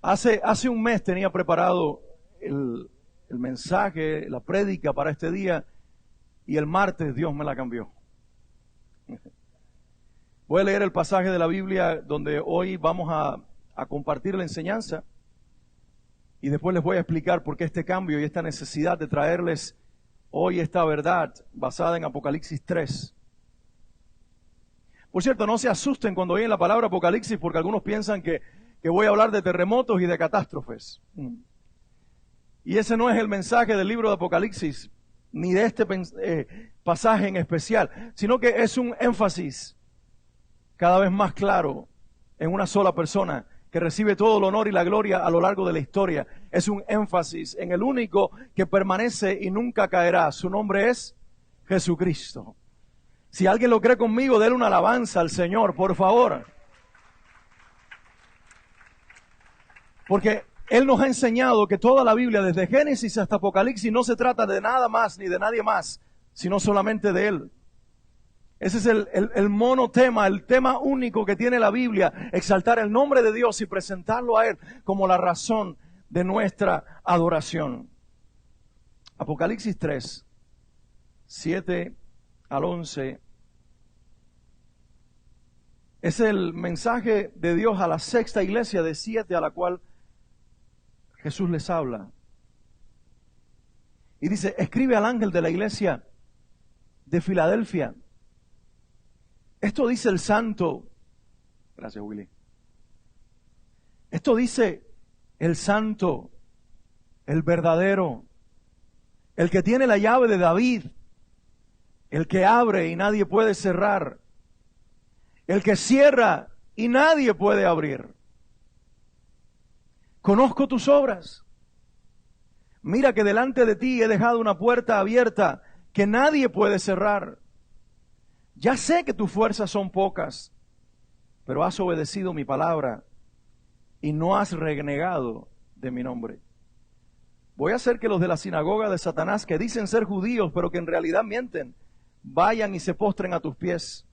Hace un mes tenía preparado el mensaje, la prédica para este día, y el martes Dios me la cambió. Voy a leer el pasaje de la Biblia donde hoy vamos a compartir la enseñanza, y después les voy a explicar por qué este cambio y esta necesidad de traerles hoy esta verdad basada en Apocalipsis 3. Por cierto, no se asusten cuando oyen la palabra Apocalipsis, porque algunos piensan que voy a hablar de terremotos y de catástrofes. Y ese no es el mensaje del libro de Apocalipsis, ni de este pasaje en especial, sino que es un énfasis cada vez más claro en una sola persona que recibe todo el honor y la gloria a lo largo de la historia. Es un énfasis en el único que permanece y nunca caerá. Su nombre es Jesucristo. Si alguien lo cree conmigo, déle una alabanza al Señor, por favor. Porque Él nos ha enseñado que toda la Biblia, desde Génesis hasta Apocalipsis, no se trata de nada más ni de nadie más, sino solamente de Él. Ese es el monotema, el tema único que tiene la Biblia, exaltar el nombre de Dios y presentarlo a Él como la razón de nuestra adoración. Apocalipsis 3, 7 al 11, es el mensaje de Dios a la sexta iglesia de 7 a la cual Jesús les habla. Y dice, escribe al ángel de la iglesia de Filadelfia. Esto dice el santo. Gracias, Willy. Esto dice el santo, el verdadero, el que tiene la llave de David, el que abre y nadie puede cerrar, el que cierra y nadie puede abrir. Conozco tus obras. Mira que delante de ti he dejado una puerta abierta que nadie puede cerrar. Ya sé que tus fuerzas son pocas, pero has obedecido mi palabra y no has renegado de mi nombre. Voy a hacer que los de la sinagoga de Satanás, que dicen ser judíos, pero que en realidad mienten, vayan y se postren a tus pies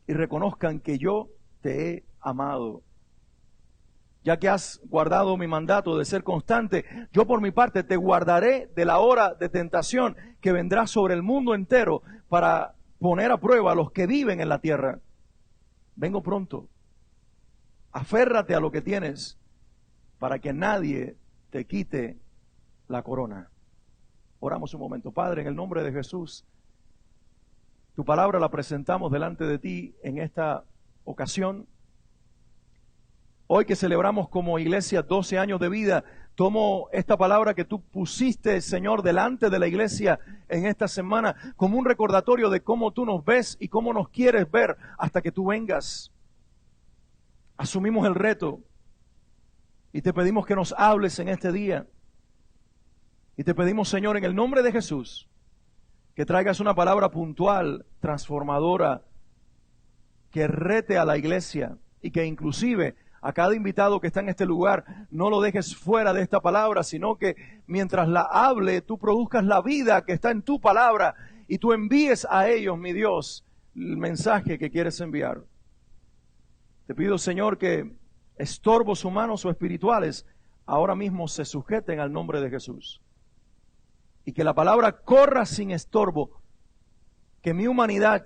y reconozcan que yo te he amado. Ya que has guardado mi mandato de ser constante, yo por mi parte te guardaré de la hora de tentación que vendrá sobre el mundo entero para poner a prueba a los que viven en la tierra. Vengo pronto. Aférrate a lo que tienes para que nadie te quite la corona. Oramos un momento. Padre, en el nombre de Jesús, tu palabra la presentamos delante de ti en esta ocasión. Hoy que celebramos como iglesia 12 años de vida, tomo esta palabra que tú pusiste, Señor, delante de la iglesia en esta semana como un recordatorio de cómo tú nos ves y cómo nos quieres ver hasta que tú vengas. Asumimos el reto y te pedimos que nos hables en este día. Y te pedimos, Señor, en el nombre de Jesús, que traigas una palabra puntual, transformadora, que rete a la iglesia y que inclusive a cada invitado que está en este lugar no lo dejes fuera de esta palabra, sino que mientras la hable, tú produzcas la vida que está en tu palabra y tú envíes a ellos, mi Dios, el mensaje que quieres enviar. Te pido, Señor, que estorbos humanos o espirituales ahora mismo se sujeten al nombre de Jesús. Y que la palabra corra sin estorbo, que mi humanidad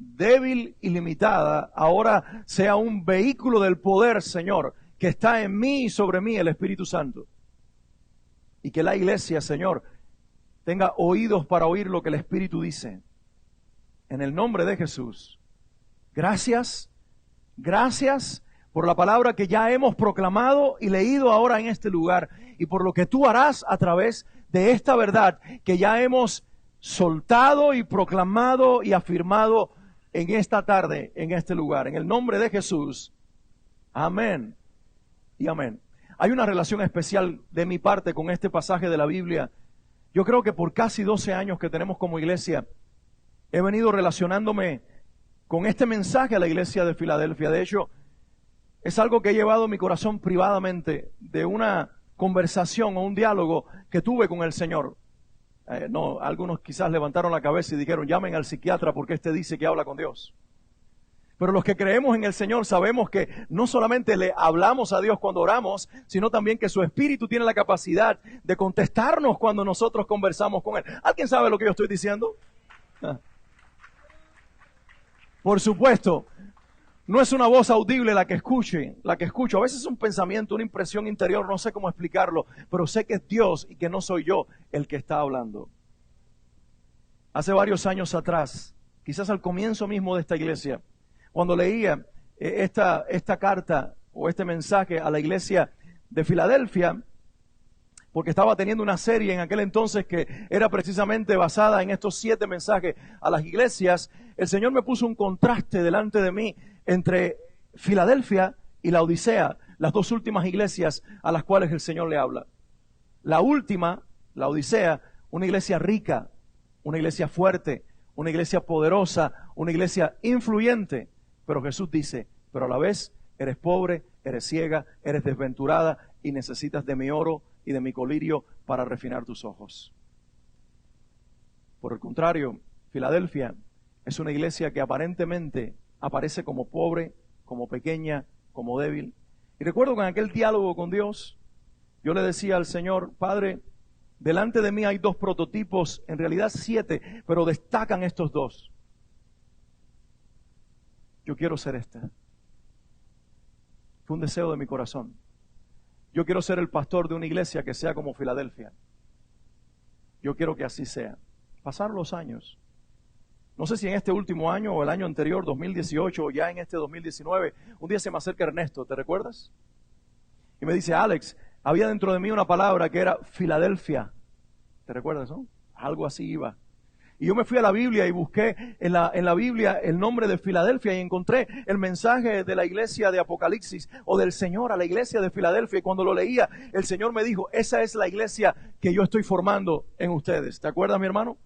débil y limitada ahora sea un vehículo del poder, Señor, que está en mí y sobre mí el Espíritu Santo. Y que la iglesia, Señor, tenga oídos para oír lo que el Espíritu dice. En el nombre de Jesús. Gracias, gracias por la palabra que ya hemos proclamado y leído ahora en este lugar y por lo que tú harás a través de esta verdad que ya hemos soltado y proclamado y afirmado en esta tarde, en este lugar. En el nombre de Jesús. Amén y amén. Hay una relación especial de mi parte con este pasaje de la Biblia. Yo creo que por casi 12 años que tenemos como iglesia, he venido relacionándome con este mensaje a la iglesia de Filadelfia. De hecho, es algo que he llevado mi corazón privadamente de una conversación o un diálogo que tuve con el Señor. Algunos quizás levantaron la cabeza y dijeron, llamen al psiquiatra porque este dice que habla con Dios. Pero los que creemos en el Señor sabemos que no solamente le hablamos a Dios cuando oramos, sino también que su Espíritu tiene la capacidad de contestarnos cuando nosotros conversamos con Él. ¿Alguien sabe lo que yo estoy diciendo? Por supuesto, no es una voz audible la que escucho. A veces es un pensamiento, una impresión interior, no sé cómo explicarlo, pero sé que es Dios y que no soy yo el que está hablando. Hace varios años atrás, quizás al comienzo mismo de esta iglesia, cuando leía esta carta o este mensaje a la iglesia de Filadelfia, porque estaba teniendo una serie en aquel entonces que era precisamente basada en estos 7 mensajes a las iglesias, el Señor me puso un contraste delante de mí entre Filadelfia y la Odisea, las 2 últimas iglesias a las cuales el Señor le habla. La última, la Odisea, una iglesia rica, una iglesia fuerte, una iglesia poderosa, una iglesia influyente. Pero Jesús dice, pero a la vez eres pobre, eres ciega, eres desventurada y necesitas de mi oro y de mi colirio para refinar tus ojos. Por el contrario, Filadelfia es una iglesia que aparentemente aparece como pobre, como pequeña, como débil. Y recuerdo que en aquel diálogo con Dios, yo le decía al Señor, Padre, delante de mí hay 2 prototipos, en realidad 7, pero destacan estos 2. Yo quiero ser este. Fue un deseo de mi corazón. Yo quiero ser el pastor de una iglesia que sea como Filadelfia. Yo quiero que así sea. Pasaron los años. No sé si en este último año o el año anterior, 2018, o ya en este 2019, un día se me acerca Ernesto, ¿te recuerdas? Y me dice, Alex, había dentro de mí una palabra que era Filadelfia. ¿Te recuerdas, no? Algo así iba. Y yo me fui a la Biblia y busqué en la Biblia el nombre de Filadelfia y encontré el mensaje de la iglesia de Apocalipsis o del Señor a la iglesia de Filadelfia. Y cuando lo leía, el Señor me dijo, esa es la iglesia que yo estoy formando en ustedes. ¿Te acuerdas, mi hermano?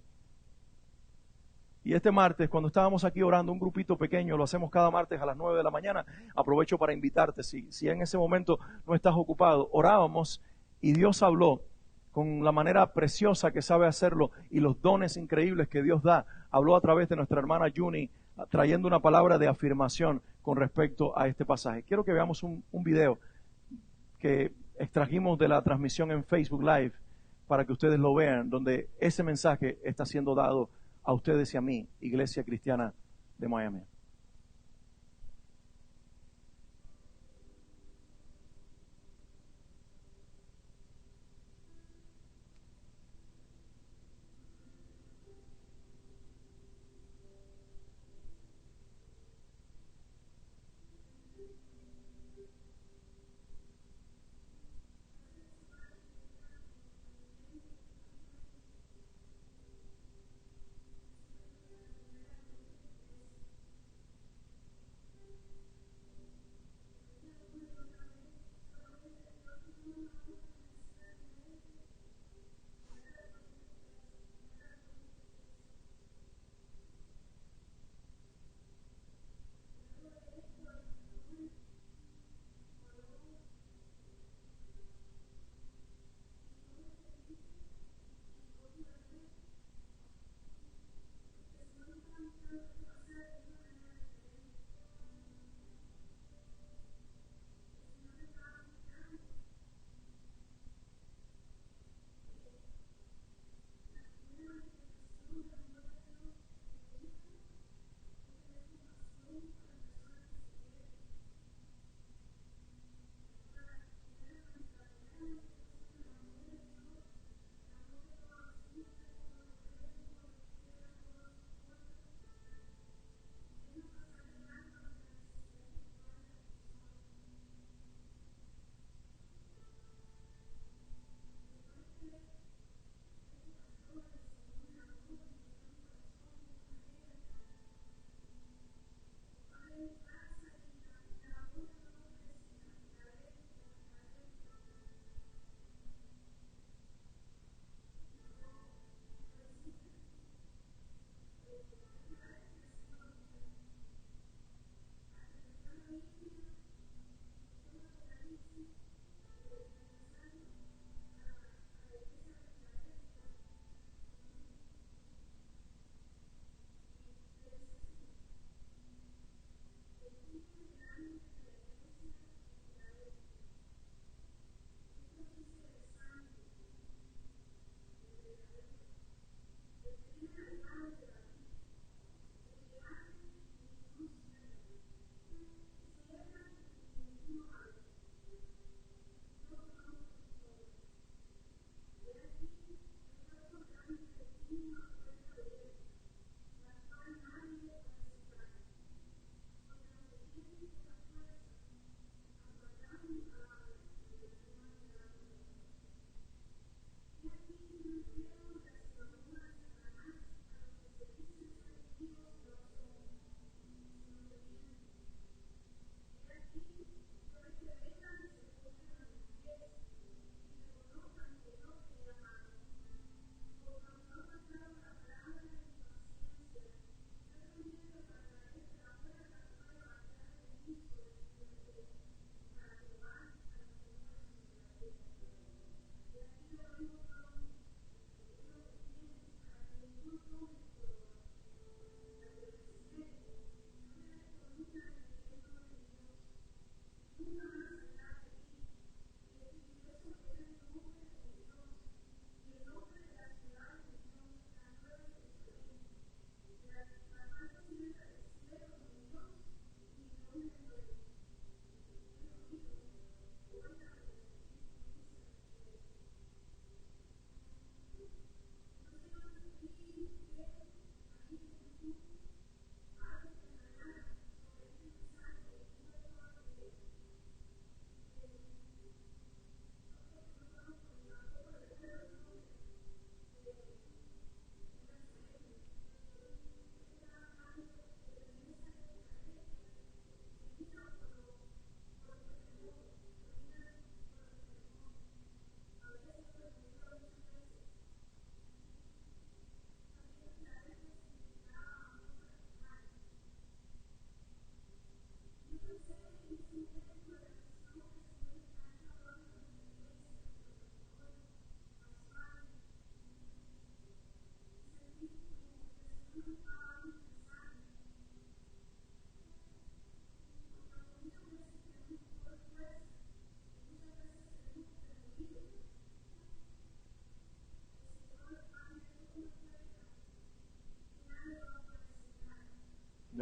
Y este martes, cuando estábamos aquí orando, un grupito pequeño, lo hacemos cada martes a las 9 de la mañana, aprovecho para invitarte, si en ese momento no estás ocupado, orábamos y Dios habló con la manera preciosa que sabe hacerlo y los dones increíbles que Dios da. Habló a través de nuestra hermana Juni, trayendo una palabra de afirmación con respecto a este pasaje. Quiero que veamos un video que extrajimos de la transmisión en Facebook Live para que ustedes lo vean, donde ese mensaje está siendo dado a ustedes y a mí, Iglesia Cristiana de Miami.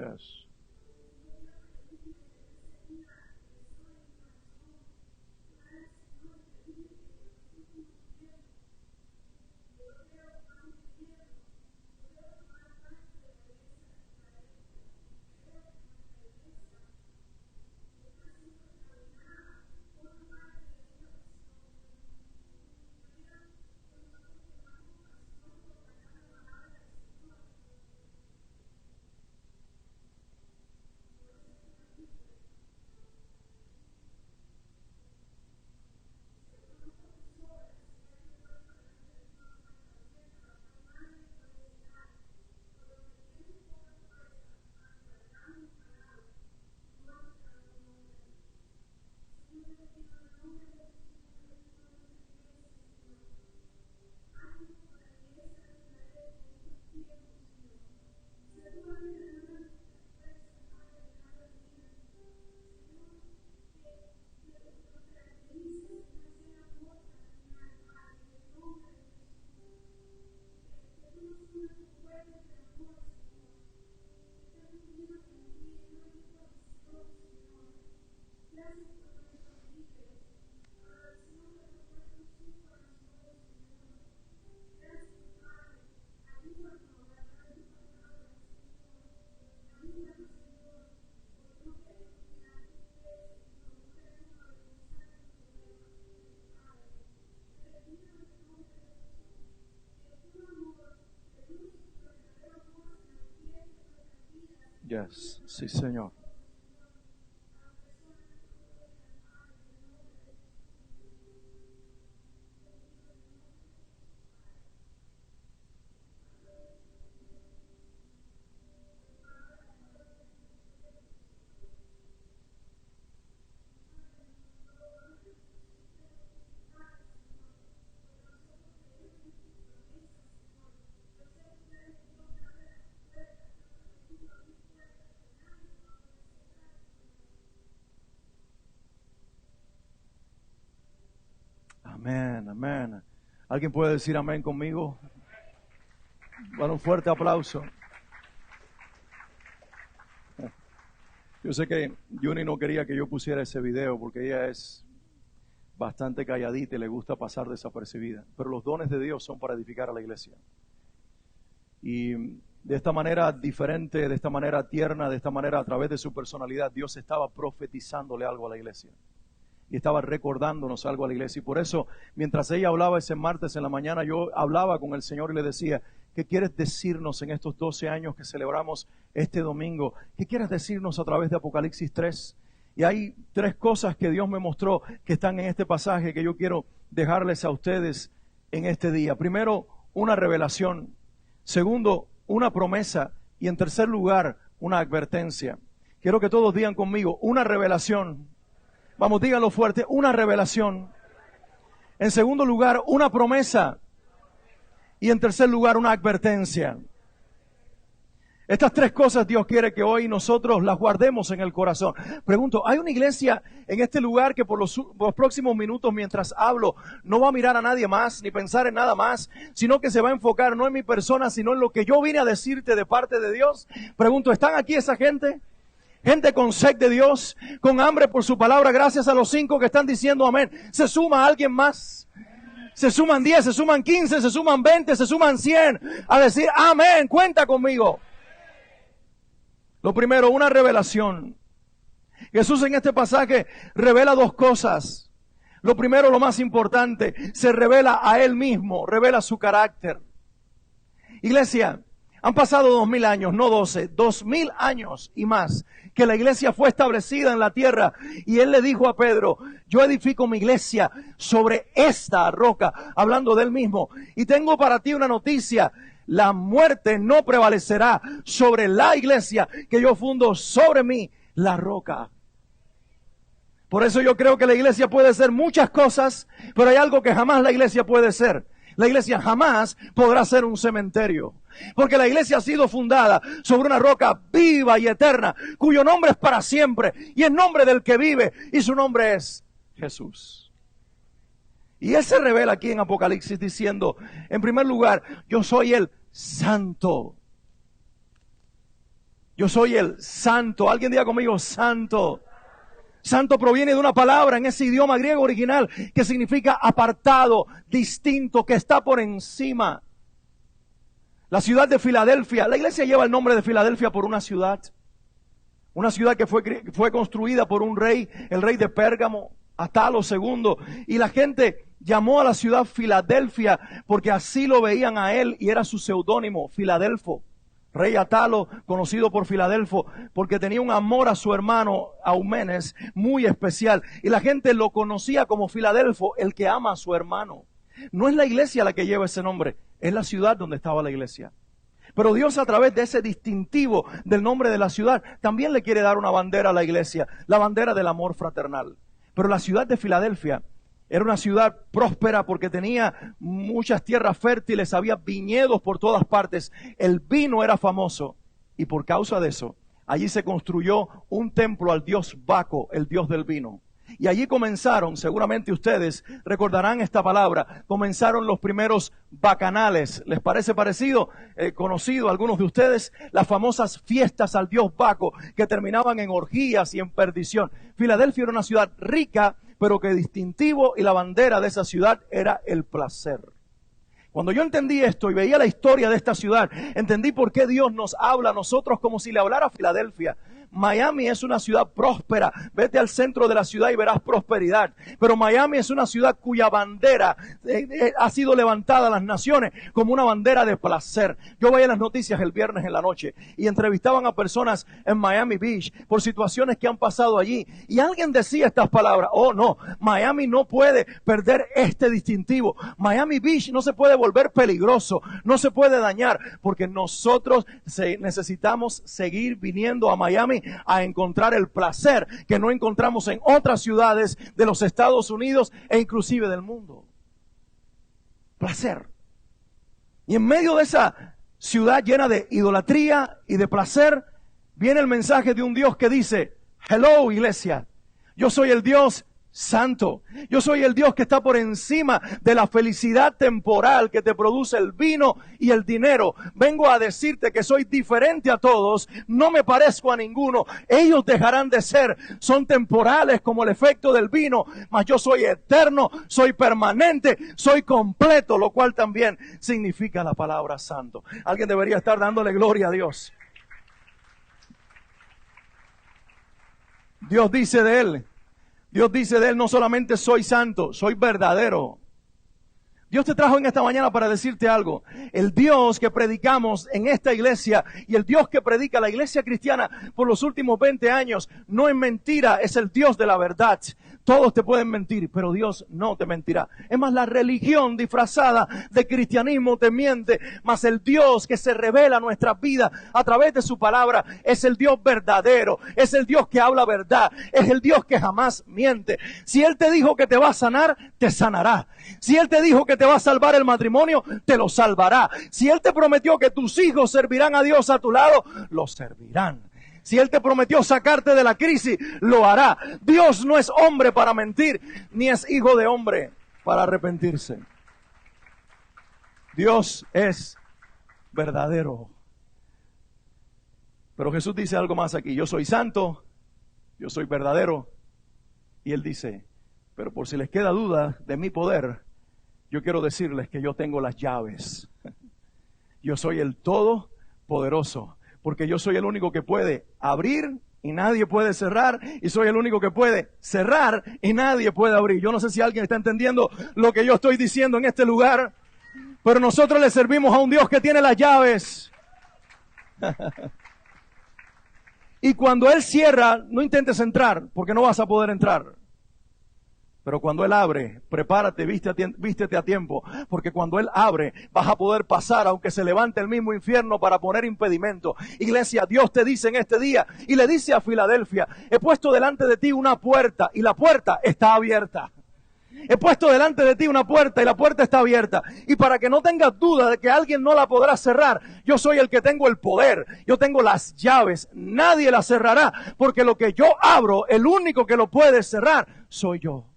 Yes. Yes. Sí, Señor. Amén, amén. ¿Alguien puede decir amén conmigo? Bueno, un fuerte aplauso. Yo sé que Juni no quería que yo pusiera ese video porque ella es bastante calladita y le gusta pasar desapercibida. Pero los dones de Dios son para edificar a la iglesia. Y de esta manera diferente, de esta manera tierna, de esta manera a través de su personalidad, Dios estaba profetizándole algo a la iglesia. Y estaba recordándonos algo a la iglesia. Y por eso, mientras ella hablaba ese martes en la mañana, yo hablaba con el Señor y le decía, ¿qué quieres decirnos en estos 12 años que celebramos este domingo? ¿Qué quieres decirnos a través de Apocalipsis 3? Y hay 3 cosas que Dios me mostró que están en este pasaje que yo quiero dejarles a ustedes en este día. Primero, una revelación. Segundo, una promesa. Y en tercer lugar, una advertencia. Quiero que todos digan conmigo, una revelación. Vamos, díganlo fuerte, una revelación. En segundo lugar, una promesa. Y en tercer lugar, una advertencia. Estas 3 cosas Dios quiere que hoy nosotros las guardemos en el corazón. Pregunto, ¿hay una iglesia en este lugar que por los próximos minutos mientras hablo no va a mirar a nadie más, ni pensar en nada más, sino que se va a enfocar no en mi persona, sino en lo que yo vine a decirte de parte de Dios? Pregunto, ¿están aquí esa gente? Gente con sed de Dios, con hambre por su palabra, gracias a los 5 que están diciendo amén. ¿Se suma alguien más? Se suman 10, se suman 15, se suman 20, se suman 100 a decir amén, cuenta conmigo. Lo primero, una revelación. Jesús en este pasaje revela 2 cosas. Lo primero, lo más importante, se revela a Él mismo, revela su carácter. Iglesia, han pasado 2000 años, no 12, 2000 años y más, que la iglesia fue establecida en la tierra. Y Él le dijo a Pedro, yo edifico mi iglesia sobre esta roca, hablando de Él mismo. Y tengo para ti una noticia, la muerte no prevalecerá sobre la iglesia que yo fundo sobre mí, la roca. Por eso yo creo que la iglesia puede ser muchas cosas, pero hay algo que jamás la iglesia puede ser. La iglesia jamás podrá ser un cementerio. Porque la iglesia ha sido fundada sobre una roca viva y eterna, cuyo nombre es para siempre, y el nombre del que vive, y su nombre es Jesús. Y Él se revela aquí en Apocalipsis diciendo, en primer lugar, yo soy el Santo. Yo soy el santo. Alguien diga conmigo, santo. Santo proviene de una palabra en ese idioma griego original que significa apartado, distinto, que está por encima. La ciudad de Filadelfia, la iglesia lleva el nombre de Filadelfia por una ciudad que fue construida por un rey, el rey de Pérgamo, Atalo II, y la gente llamó a la ciudad Filadelfia porque así lo veían a él y era su seudónimo, Filadelfo. Rey Atalo, conocido por Filadelfo, porque tenía un amor a su hermano Aumenes muy especial. Y la gente lo conocía como Filadelfo, el que ama a su hermano. No es la iglesia la que lleva ese nombre, es la ciudad donde estaba la iglesia. Pero Dios, a través de ese distintivo del nombre de la ciudad, también le quiere dar una bandera a la iglesia, la bandera del amor fraternal. Pero la ciudad de Filadelfia era una ciudad próspera porque tenía muchas tierras fértiles, había viñedos por todas partes, el vino era famoso y por causa de eso, allí se construyó un templo al dios Baco, el dios del vino. Y allí comenzaron, seguramente ustedes recordarán esta palabra, comenzaron los primeros bacanales. ¿Les parece parecido? Conocido a algunos de ustedes, las famosas fiestas al dios Baco que terminaban en orgías y en perdición. Filadelfia era una ciudad rica, pero que distintivo y la bandera de esa ciudad era el placer. Cuando yo entendí esto y veía la historia de esta ciudad, entendí por qué Dios nos habla a nosotros como si le hablara a Filadelfia. Miami es una ciudad próspera. Vete al centro de la ciudad y verás prosperidad. Pero Miami es una ciudad cuya bandera ha sido levantada a las naciones como una bandera de placer. Yo veía las noticias el viernes en la noche y entrevistaban a personas en Miami Beach por situaciones que han pasado allí. Y alguien decía estas palabras: oh no, Miami no puede perder este distintivo. Miami Beach no se puede volver peligroso, no se puede dañar, porque nosotros necesitamos seguir viniendo a Miami a encontrar el placer que no encontramos en otras ciudades de los Estados Unidos e inclusive del mundo. Placer. Y en medio de esa ciudad llena de idolatría y de placer, viene el mensaje de un Dios que dice: hello, iglesia, yo soy el Dios santo. Yo soy el Dios que está por encima de la felicidad temporal que te produce el vino y el dinero. Vengo a decirte que soy diferente a todos, no me parezco a ninguno. Ellos dejarán de ser, son temporales como el efecto del vino, mas yo soy eterno, soy permanente, soy completo, lo cual también significa la palabra santo. Alguien debería estar dándole gloria a Dios. Dios dice de él, no solamente soy santo, soy verdadero. Dios te trajo en esta mañana para decirte algo. El Dios que predicamos en esta iglesia y el Dios que predica la iglesia cristiana por los últimos 20 años no es mentira, es el Dios de la verdad. Todos te pueden mentir, pero Dios no te mentirá. Es más, la religión disfrazada de cristianismo te miente, mas el Dios que se revela a nuestras vidas a través de su palabra es el Dios verdadero, es el Dios que habla verdad, es el Dios que jamás miente. Si Él te dijo que te va a sanar, te sanará. Si Él te dijo que te va a salvar el matrimonio, te lo salvará. Si Él te prometió que tus hijos servirán a Dios a tu lado, los servirán. Si Él te prometió sacarte de la crisis, lo hará. Dios no es hombre para mentir, ni es hijo de hombre para arrepentirse. Dios es verdadero. Pero Jesús dice algo más aquí: yo soy santo, yo soy verdadero. Y Él dice: pero por si les queda duda de mi poder, yo quiero decirles que yo tengo las llaves. Yo soy el Todopoderoso. Porque yo soy el único que puede abrir y nadie puede cerrar. Y soy el único que puede cerrar y nadie puede abrir. Yo no sé si alguien está entendiendo lo que yo estoy diciendo en este lugar. Pero nosotros le servimos a un Dios que tiene las llaves. Y cuando Él cierra, no intentes entrar, porque no vas a poder entrar. Pero cuando Él abre, prepárate, vístete a tiempo, porque cuando Él abre, vas a poder pasar, aunque se levante el mismo infierno para poner impedimento. Iglesia, Dios te dice en este día, y le dice a Filadelfia: he puesto delante de ti una puerta, y la puerta está abierta. He puesto delante de ti una puerta y la puerta está abierta. Y para que no tengas duda de que alguien no la podrá cerrar, yo soy el que tengo el poder. Yo tengo las llaves. Nadie la cerrará, porque lo que yo abro, el único que lo puede cerrar, soy yo.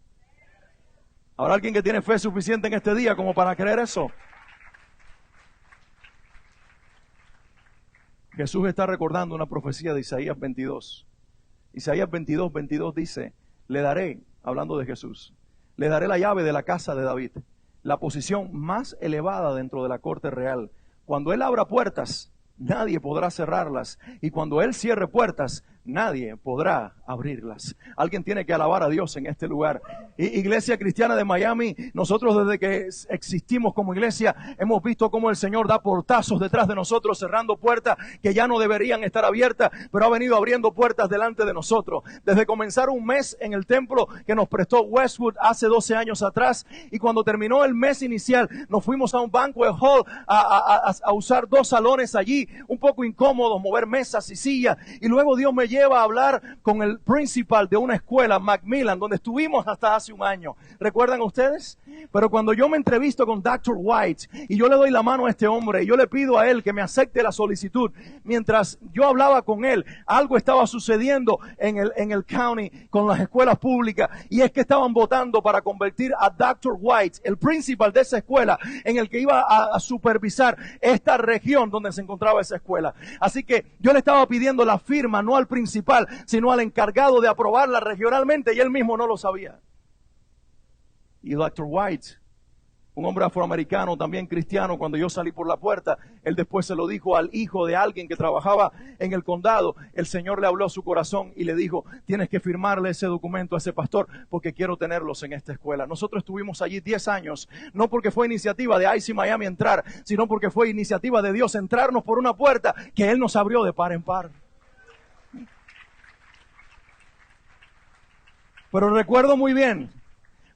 ¿Habrá alguien que tiene fe suficiente en este día como para creer eso? Jesús está recordando una profecía de Isaías 22. Isaías 22 dice, le daré, hablando de Jesús, le daré la llave de la casa de David, la posición más elevada dentro de la corte real. Cuando Él abra puertas, nadie podrá cerrarlas. Y cuando Él cierre puertas, nadie podrá abrirlas. Alguien tiene que alabar a Dios en este lugar. Iglesia Cristiana de Miami, nosotros desde que existimos como iglesia, hemos visto cómo el Señor da portazos detrás de nosotros, cerrando puertas que ya no deberían estar abiertas, pero ha venido abriendo puertas delante de nosotros. Desde comenzar un mes en el templo que nos prestó Westwood hace 12 años atrás, y cuando terminó el mes inicial, nos fuimos a un banquet hall a usar 2 salones allí, un poco incómodos, mover mesas y sillas, y luego Dios me lleva a hablar con el principal de una escuela, Macmillan, donde estuvimos hasta hace un año. ¿Recuerdan ustedes? Pero cuando yo me entrevisto con Dr. White y yo le doy la mano a este hombre y yo le pido a él que me acepte la solicitud, mientras yo hablaba con él, algo estaba sucediendo en el county con las escuelas públicas, y es que estaban votando para convertir a Dr. White, el principal de esa escuela, en el que iba a supervisar esta región donde se encontraba esa escuela. Así que yo le estaba pidiendo la firma, no al principal, sino al encargado de aprobarla regionalmente, y él mismo no lo sabía. Y Dr. White, un hombre afroamericano, también cristiano, cuando yo salí por la puerta, él después se lo dijo al hijo de alguien que trabajaba en el condado. El Señor le habló a su corazón y le dijo, tienes que firmarle ese documento a ese pastor porque quiero tenerlos en esta escuela. Nosotros estuvimos allí 10 años, no porque fue iniciativa de IC Miami entrar, sino porque fue iniciativa de Dios entrarnos por una puerta que Él nos abrió de par en par. Pero recuerdo muy bien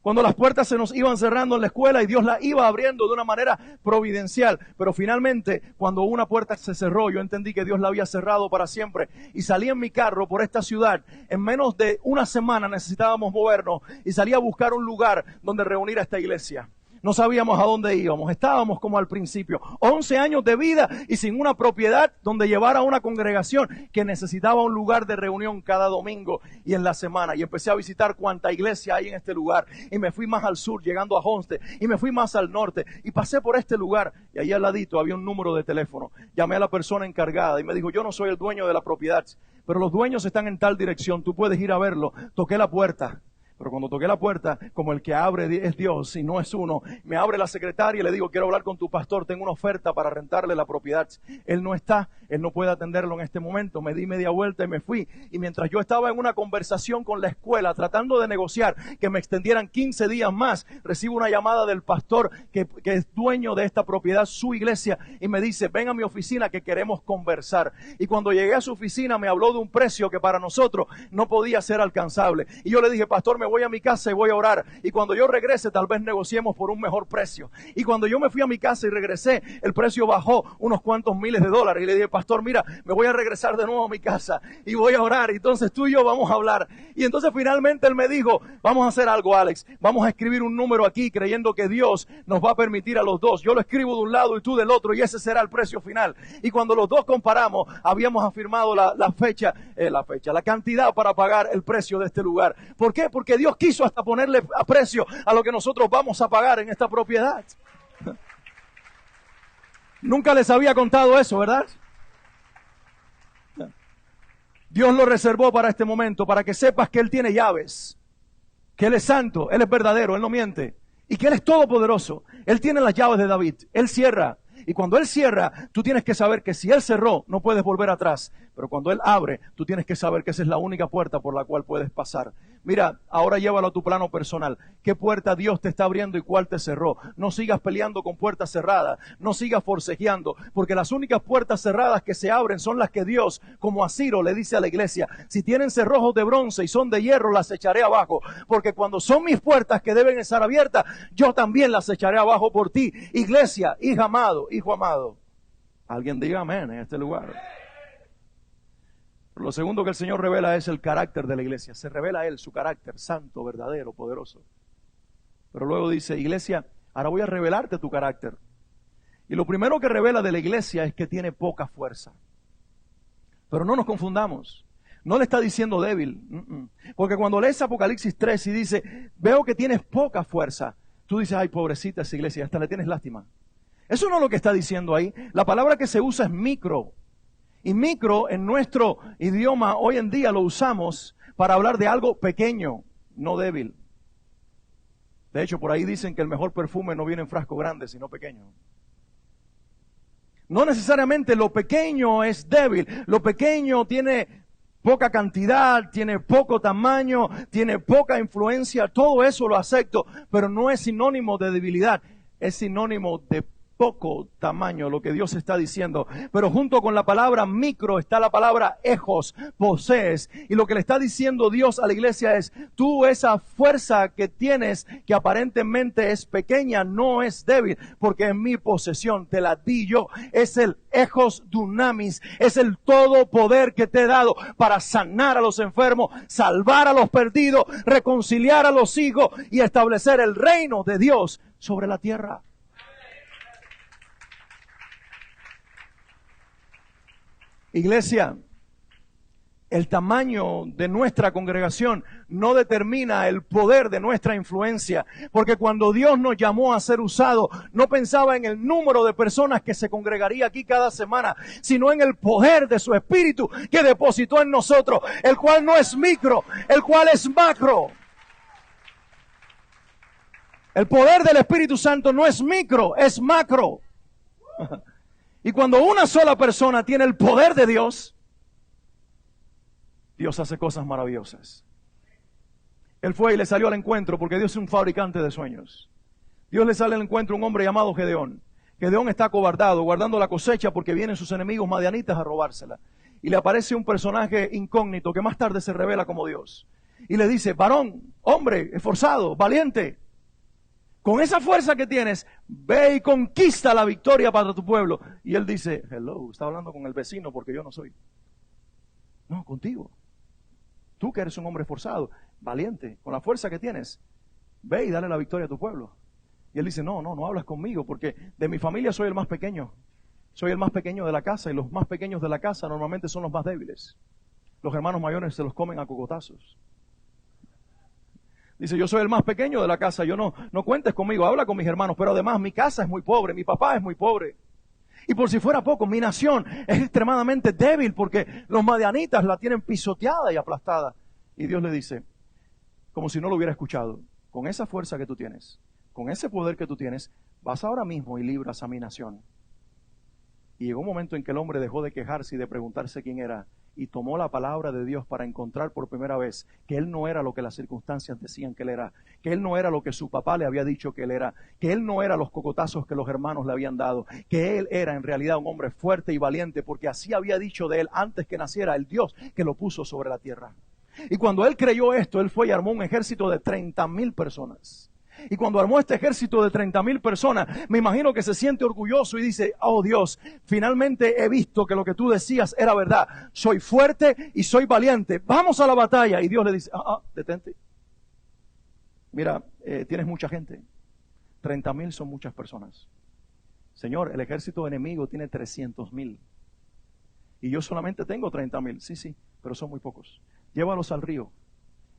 cuando las puertas se nos iban cerrando en la escuela y Dios la iba abriendo de una manera providencial. Pero finalmente, cuando una puerta se cerró, yo entendí que Dios la había cerrado para siempre. Y salí en mi carro por esta ciudad. En menos de una semana necesitábamos movernos y salí a buscar un lugar donde reunir a esta iglesia. No sabíamos a dónde íbamos, estábamos como al principio, 11 años de vida y sin una propiedad donde llevar a una congregación que necesitaba un lugar de reunión cada domingo y en la semana. Y empecé a visitar cuánta iglesia hay en este lugar, y me fui más al sur, llegando a Homestead, y me fui más al norte, y pasé por este lugar, y ahí al ladito había un número de teléfono. Llamé a la persona encargada y me dijo, yo no soy el dueño de la propiedad, pero los dueños están en tal dirección, tú puedes ir a verlo. Toqué la puerta. Pero cuando toqué la puerta, como el que abre es Dios y no es uno, me abre la secretaria y le digo, quiero hablar con tu pastor, tengo una oferta para rentarle la propiedad. Él no está, él no puede atenderlo en este momento. Me di media vuelta y me fui. Y mientras yo estaba en una conversación con la escuela, tratando de negociar que me extendieran 15 días más, recibo una llamada del pastor que es dueño de esta propiedad, su iglesia, y me dice, ven a mi oficina que queremos conversar. Y cuando llegué a su oficina me habló de un precio que para nosotros no podía ser alcanzable. Y yo le dije, pastor, me voy a mi casa y voy a orar, y cuando yo regrese tal vez negociemos por un mejor precio. Y cuando yo me fui a mi casa y regresé, el precio bajó unos cuantos miles de dólares, y le dije, pastor, mira, me voy a regresar de nuevo a mi casa y voy a orar, y entonces tú y yo vamos a hablar. Y entonces finalmente él me dijo, vamos a hacer algo, Alex, vamos a escribir un número aquí creyendo que Dios nos va a permitir a los dos, yo lo escribo de un lado y tú del otro, y ese será el precio final. Y cuando los dos comparamos, habíamos afirmado la cantidad para pagar el precio de este lugar. ¿Por qué? Porque Dios quiso hasta ponerle a precio a lo que nosotros vamos a pagar en esta propiedad. Nunca les había contado eso, ¿verdad? Dios lo reservó para este momento, para que sepas que Él tiene llaves, que Él es santo, Él es verdadero, Él no miente, y que Él es todopoderoso. Él tiene las llaves de David, Él cierra. Y cuando Él cierra, tú tienes que saber que si Él cerró, no puedes volver atrás. Pero cuando Él abre, tú tienes que saber que esa es la única puerta por la cual puedes pasar. Mira, ahora llévalo a tu plano personal. ¿Qué puerta Dios te está abriendo y cuál te cerró? No sigas peleando con puertas cerradas. No sigas forcejeando. Porque las únicas puertas cerradas que se abren son las que Dios, como a Ciro, le dice a la iglesia. Si tienen cerrojos de bronce y son de hierro, las echaré abajo. Porque cuando son mis puertas que deben estar abiertas, yo también las echaré abajo por ti. Iglesia, hijo amado. Alguien diga amén en este lugar. Lo segundo que el Señor revela es el carácter de la iglesia. Se revela a Él, su carácter santo, verdadero, poderoso. Pero luego dice, iglesia, ahora voy a revelarte tu carácter. Y lo primero que revela de la iglesia es que tiene poca fuerza. Pero no nos confundamos. No le está diciendo débil. Porque cuando lees Apocalipsis 3 y dice, veo que tienes poca fuerza, tú dices, ay, pobrecita esa iglesia, hasta le tienes lástima. Eso no es lo que está diciendo ahí. La palabra que se usa es micro. Y micro en nuestro idioma hoy en día lo usamos para hablar de algo pequeño, no débil. De hecho, por ahí dicen que el mejor perfume no viene en frasco grande, sino pequeño. No necesariamente lo pequeño es débil. Lo pequeño tiene poca cantidad, tiene poco tamaño, tiene poca influencia. Todo eso lo acepto, pero no es sinónimo de debilidad. Es sinónimo de poco tamaño, lo que Dios está diciendo. Pero junto con la palabra micro está la palabra ejos, posees. Y lo que le está diciendo Dios a la iglesia es, tú esa fuerza que tienes, que aparentemente es pequeña, no es débil, porque en mi posesión te la di yo. Es el ejos dunamis, es el todo poder que te he dado para sanar a los enfermos, salvar a los perdidos, reconciliar a los hijos y establecer el reino de Dios sobre la tierra. Iglesia, el tamaño de nuestra congregación no determina el poder de nuestra influencia, porque cuando Dios nos llamó a ser usados, no pensaba en el número de personas que se congregaría aquí cada semana, sino en el poder de su Espíritu que depositó en nosotros, el cual no es micro, el cual es macro. El poder del Espíritu Santo no es micro, es macro. Y cuando una sola persona tiene el poder de Dios, Dios hace cosas maravillosas. Él fue y le salió al encuentro porque Dios es un fabricante de sueños. Dios le sale al encuentro a un hombre llamado Gedeón. Gedeón está acobardado, guardando la cosecha porque vienen sus enemigos madianitas a robársela. Y le aparece un personaje incógnito que más tarde se revela como Dios. Y le dice, varón, hombre, esforzado, valiente, con esa fuerza que tienes, ve y conquista la victoria para tu pueblo. Y él dice, hello, está hablando con el vecino porque yo no soy. No, contigo. Tú que eres un hombre esforzado, valiente, con la fuerza que tienes, ve y dale la victoria a tu pueblo. Y él dice, no hablas conmigo porque de mi familia soy el más pequeño. Soy el más pequeño de la casa y los más pequeños de la casa normalmente son los más débiles. Los hermanos mayores se los comen a cocotazos. Dice, yo soy el más pequeño de la casa, yo no cuentes conmigo, habla con mis hermanos, pero además mi casa es muy pobre, mi papá es muy pobre. Y por si fuera poco, mi nación es extremadamente débil porque los madianitas la tienen pisoteada y aplastada. Y Dios le dice, como si no lo hubiera escuchado, con esa fuerza que tú tienes, con ese poder que tú tienes, vas ahora mismo y libras a mi nación. Y llegó un momento en que el hombre dejó de quejarse y de preguntarse quién era y tomó la palabra de Dios para encontrar por primera vez que él no era lo que las circunstancias decían que él era, que él no era lo que su papá le había dicho que él era, que él no era los cocotazos que los hermanos le habían dado, que él era en realidad un hombre fuerte y valiente porque así había dicho de él antes que naciera el Dios que lo puso sobre la tierra. Y cuando él creyó esto, él fue y armó un ejército de 30,000 personas. Y cuando armó este ejército de 30,000 personas, me imagino que se siente orgulloso y dice, oh Dios, finalmente he visto que lo que tú decías era verdad. Soy fuerte y soy valiente. Vamos a la batalla. Y Dios le dice, detente. Mira, tienes mucha gente. 30,000 son muchas personas. Señor, el ejército enemigo tiene 300,000. Y yo solamente tengo 30,000. Sí, pero son muy pocos. Llévalos al río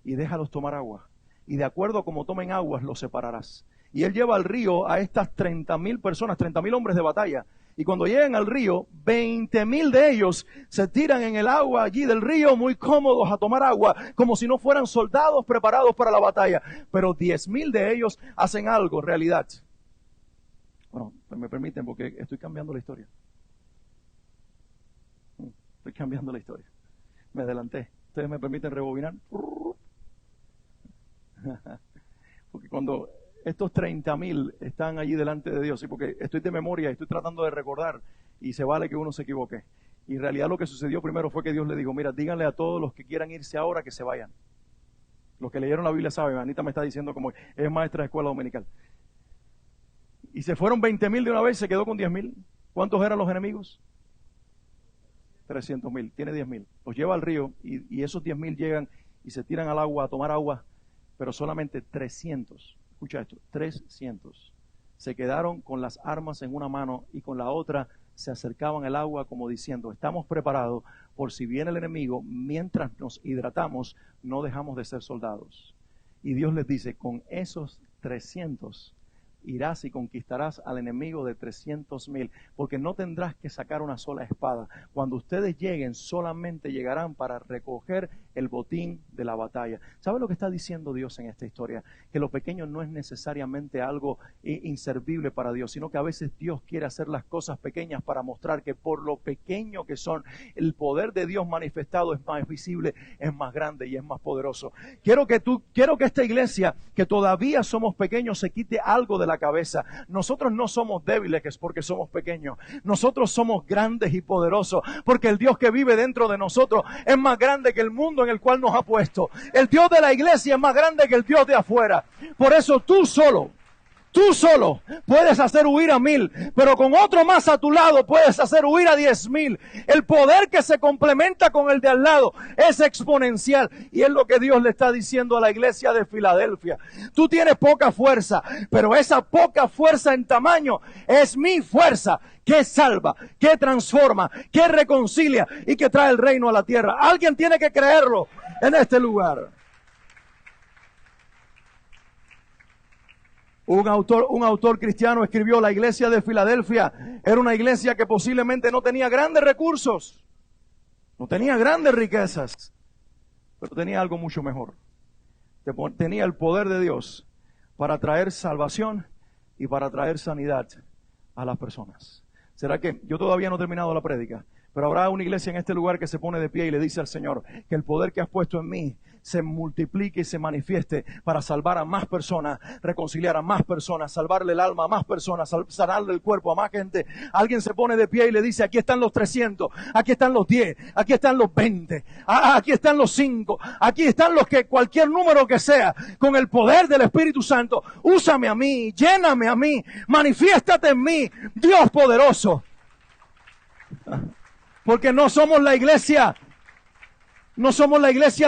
y déjalos tomar agua. Y de acuerdo a cómo tomen aguas, los separarás. Y él lleva al río a estas 30,000 personas, 30,000 hombres de batalla. Y cuando llegan al río, 20,000 de ellos se tiran en el agua allí del río, muy cómodos a tomar agua, como si no fueran soldados preparados para la batalla. Pero 10,000 de ellos hacen algo, en realidad. Bueno, pues me permiten porque estoy cambiando la historia. Estoy cambiando la historia. Me adelanté. ¿Ustedes me permiten rebobinar? Porque cuando estos 30,000 están allí delante de Dios, y porque estoy de memoria, estoy tratando de recordar, y se vale que uno se equivoque. Y en realidad lo que sucedió primero fue que Dios le dijo, mira, díganle a todos los que quieran irse ahora que se vayan. Los que leyeron la Biblia saben, Anita me está diciendo como es maestra de escuela dominical. Y se fueron 20,000 de una vez, se quedó con 10,000. ¿Cuántos eran los enemigos? 300,000, tiene 10,000. Los lleva al río y esos 10,000 llegan y se tiran al agua a tomar agua. Pero solamente 300, escucha esto, 300 se quedaron con las armas en una mano y con la otra se acercaban al agua como diciendo, estamos preparados por si viene el enemigo, mientras nos hidratamos, no dejamos de ser soldados. Y Dios les dice, con esos 300 irás y conquistarás al enemigo de 300,000, porque no tendrás que sacar una sola espada. Cuando ustedes lleguen, solamente llegarán para recoger el botín de la batalla. ¿Sabe lo que está diciendo Dios en esta historia? Que lo pequeño no es necesariamente algo inservible para Dios, sino que a veces Dios quiere hacer las cosas pequeñas para mostrar que por lo pequeño que son, el poder de Dios manifestado es más visible, es más grande y es más poderoso. Quiero que esta iglesia, que todavía somos pequeños, se quite algo de la cabeza. Nosotros no somos débiles porque somos pequeños. Nosotros somos grandes y poderosos porque el Dios que vive dentro de nosotros es más grande que el mundo en el cual nos ha puesto. El Dios de la iglesia es más grande que el Dios de afuera. Por eso tú solo puedes hacer huir a 1,000, pero con otro más a tu lado puedes hacer huir a 10,000. El poder que se complementa con el de al lado es exponencial, y es lo que Dios le está diciendo a la iglesia de Filadelfia. Tú tienes poca fuerza, pero esa poca fuerza en tamaño es mi fuerza, que salva, que transforma, que reconcilia y que trae el reino a la tierra. Alguien tiene que creerlo en este lugar. Un autor cristiano escribió: la iglesia de Filadelfia era una iglesia que posiblemente no tenía grandes recursos, no tenía grandes riquezas, pero tenía algo mucho mejor. Tenía el poder de Dios para traer salvación y para traer sanidad a las personas. ¿Será que yo todavía no he terminado la prédica? Pero habrá una iglesia en este lugar que se pone de pie y le dice al Señor que el poder que has puesto en mí se multiplique y se manifieste para salvar a más personas, reconciliar a más personas, salvarle el alma a más personas, sanarle el cuerpo a más gente. Alguien se pone de pie y le dice: aquí están los 300, aquí están los 10, aquí están los 20, aquí están los 5, aquí están los que, cualquier número que sea, con el poder del Espíritu Santo, úsame a mí, lléname a mí, manifiéstate en mí, Dios poderoso. Porque no somos la iglesia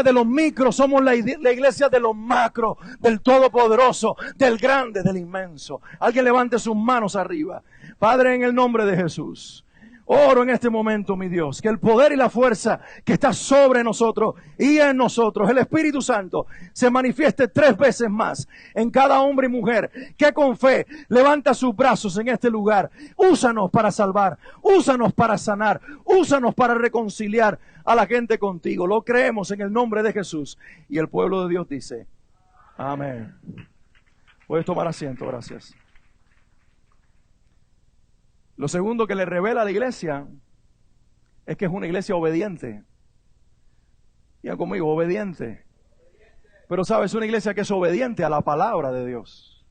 de los micros, somos la iglesia de los macros, del todopoderoso, del grande, del inmenso. Alguien levante sus manos arriba. Padre, en el nombre de Jesús, oro en este momento, mi Dios, que el poder y la fuerza que está sobre nosotros y en nosotros, el Espíritu Santo, se manifieste 3 veces más en cada hombre y mujer que con fe levanta sus brazos en este lugar. Úsanos para salvar, úsanos para sanar, úsanos para reconciliar a la gente contigo. Lo creemos en el nombre de Jesús. Y el pueblo de Dios dice: amén. Puedes tomar asiento, gracias. Lo segundo que le revela a la iglesia es que es una iglesia obediente. Digan conmigo: obediente. Pero sabes, es una iglesia que es obediente a la palabra de Dios.